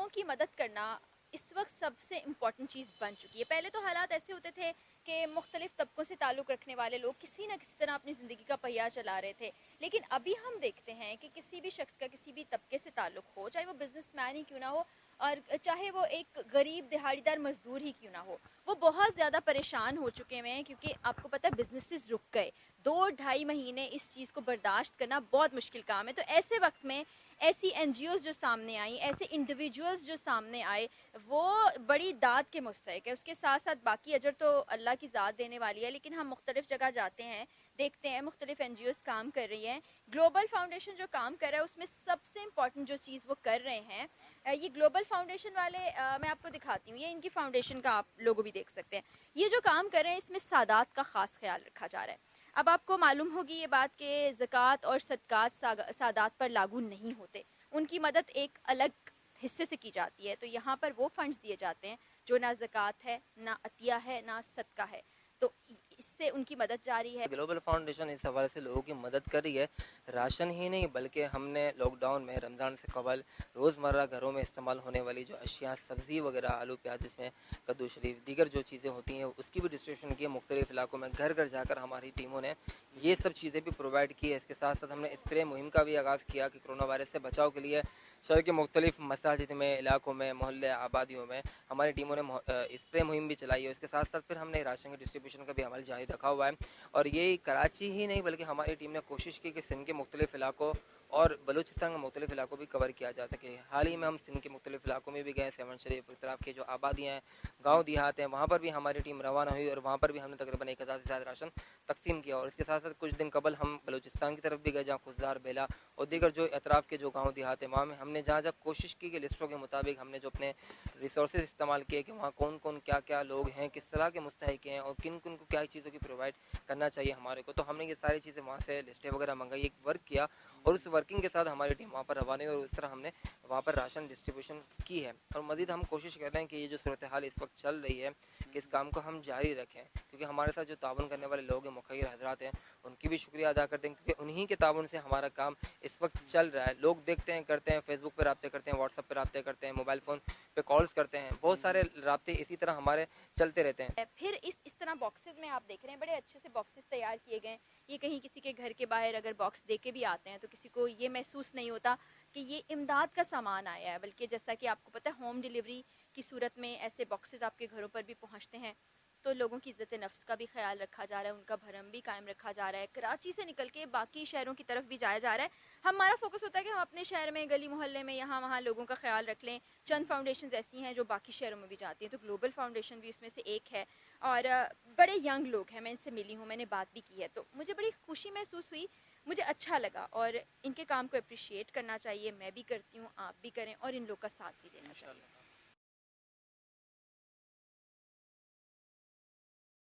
لوگوں کی مدد کرنا اس وقت سب سے امپورٹنٹ چیز بن چکی ہے. پہلے تو حالات ایسے ہوتے تھے کہ مختلف طبقوں سے تعلق رکھنے والے لوگ کسی نہ کسی طرح اپنی زندگی کا پہیہ چلا رہے تھے, لیکن ابھی ہم دیکھتے ہیں کہ کسی بھی شخص کا کسی بھی طبقے سے تعلق ہو, چاہے وہ بزنس مین ہی کیوں نہ ہو اور چاہے وہ ایک غریب دہاڑی دار مزدور ہی کیوں نہ ہو, وہ بہت زیادہ پریشان ہو چکے ہوئے ہیں, کیونکہ آپ کو پتہ ہے بزنسز رک گئے. 2-2.5 مہینے اس چیز کو برداشت کرنا بہت مشکل کام ہے. تو ایسے وقت میں ایسی این جی اوز جو سامنے آئیں, ایسے انڈیویجولز جو سامنے آئے, وہ بڑی داد کے مستحق ہے. اس کے ساتھ ساتھ باقی اجر تو اللہ کی ذات دینے والی ہے, لیکن ہم مختلف جگہ جاتے ہیں, دیکھتے ہیں مختلف این جی اوز کام کر رہی ہیں. گلوبل فاؤنڈیشن جو کام کر رہا ہے اس میں سب سے امپورٹنٹ جو چیز وہ کر رہے ہیں, یہ گلوبل فاؤنڈیشن والے, میں آپ کو دکھاتی ہوں, یہ ان کی فاؤنڈیشن کا آپ لوگوں بھی دیکھ سکتے ہیں. یہ جو کام کر رہے ہیں اس میں سادات کا خاص خیال رکھا جا رہا ہے. اب آپ کو معلوم ہوگی یہ بات کہ زکوٰۃ اور صدقات سادات پر لاگو نہیں ہوتے, ان کی مدد ایک الگ حصے سے کی جاتی ہے. تو یہاں پر وہ فنڈز دیے جاتے ہیں جو نہ زکوٰۃ ہے, نہ عطیہ ہے, نہ صدقہ ہے, تو اس سے ان کی مدد جاری ہے. گلوبل فاؤنڈیشن اس حوالے سے لوگوں کی مدد کر رہی ہے. راشن ہی نہیں بلکہ ہم نے لاک ڈاؤن میں رمضان سے قبل روزمرہ گھروں میں استعمال ہونے والی جو اشیاء, سبزی وغیرہ, آلو پیاز, جس میں کدو شریف, دیگر جو چیزیں ہوتی ہیں, اس کی بھی ڈسٹریبیوشن کی ہے مختلف علاقوں میں. گھر گھر جا کر ہماری ٹیموں نے یہ سب چیزیں بھی پرووائڈ کی ہے. اس کے ساتھ ساتھ ہم نے اسپرے مہم کا بھی آغاز کیا کہ کرونا وائرس سے بچاؤ کے لیے شہر کے مختلف مساجد میں, علاقوں میں, محلے, آبادیوں میں ہماری ٹیموں نے اسپرے مہم بھی چلائی ہے. اس کے ساتھ ساتھ پھر ہم نے راشن کی ڈسٹریبیوشن کا بھی عمل جاری رکھا ہوا ہے. اور یہ کراچی ہی نہیں بلکہ ہماری ٹیم نے کوشش کی کہ سندھ کے مختلف علاقوں اور بلوچستان کے مختلف علاقوں بھی کور کیا جا سکے. حال ہی میں ہم سندھ کے مختلف علاقوں میں بھی گئے. سیون شریف اطراف کے جو آبادیاں ہیں, گاؤں دیہات ہیں, وہاں پر بھی ہماری ٹیم روانہ ہوئی اور وہاں پر بھی ہم نے تقریباً 1000 سے زیادہ راشن تقسیم کیا. اور اس کے ساتھ ساتھ کچھ دن قبل ہم بلوچستان کی طرف بھی گئے, جہاں خزدار, بیلا اور دیگر جو اطراف کے جو گاؤں دیہات ہیں, وہاں میں ہم نے جہاں جب کوشش کی کہ لسٹوں کے مطابق ہم نے جو اپنے ریسورسز استعمال کیے کہ وہاں کون کون کیا کیا لوگ ہیں, کس طرح کے مستحق ہیں, اور کن کن کو کیا چیزوں کی پرووائڈ کرنا چاہیے ہمارے کو, تو ہم نے یہ ساری چیزیں وہاں سے لسٹیں وغیرہ منگائی, ایک ورک کیا, اور اس ورکنگ کے ساتھ ہماری ٹیم وہاں پر روانہ ہوئی, اور اس طرح ہم نے وہاں پر راشن ڈسٹریبیوشن کی ہے. اور مزید ہم کوشش کر رہے ہیں کہ یہ جو صورتحال اس وقت چل رہی ہے کہ اس کام کو ہم جاری رکھیں, کیونکہ ہمارے ساتھ جو تعاون کرنے والے لوگ ہیں, مخیر حضرات ہیں, ان کی بھی شکریہ ادا کرتے ہیں, کیونکہ انہی کے تعاون سے ہمارا کام اس وقت چل رہا ہے. لوگ دیکھتے ہیں, کرتے ہیں, فیس بک پہ رابطے کرتے ہیں, واٹس ایپ پہ رابطے کرتے ہیں, موبائل فون پہ کالز کرتے ہیں, بہت سارے رابطے اسی طرح ہمارے چلتے رہتے ہیں. پھر اس طرح باکسز میں آپ دیکھ رہے ہیں بڑے اچھے سے باکسز تیار کیے گئے ہیں. یہ کہیں کسی کے گھر کے باہر اگر باکس دے کے بھی آتے ہیں تو کسی کو یہ محسوس نہیں ہوتا کہ یہ امداد کا سامان آیا ہے, بلکہ جیسا کہ آپ کو پتہ ہے ہوم ڈیلیوری کی صورت میں ایسے باکسز آپ کے گھروں پر بھی پہنچتے ہیں, تو لوگوں کی عزت نفس کا بھی خیال رکھا جا رہا ہے, ان کا بھرم بھی قائم رکھا جا رہا ہے. کراچی سے نکل کے باقی شہروں کی طرف بھی جایا جا رہا ہے. ہمارا فوکس ہوتا ہے کہ ہم اپنے شہر میں, گلی محلے میں, یہاں وہاں لوگوں کا خیال رکھ لیں. چند فاؤنڈیشنز ایسی ہیں جو باقی شہروں میں بھی جاتی ہیں, تو گلوبل فاؤنڈیشن بھی اس میں سے ایک ہے, اور بڑے ینگ لوگ ہیں, میں ان سے ملی ہوں, میں نے بات بھی کی ہے, تو مجھے بڑی خوشی محسوس ہوئی, مجھے اچھا لگا, اور ان کے کام کو اپریشیٹ کرنا چاہیے. میں بھی کرتی ہوں, آپ بھی کریں, اور ان لوگ کا ساتھ بھی دینا چاہیے.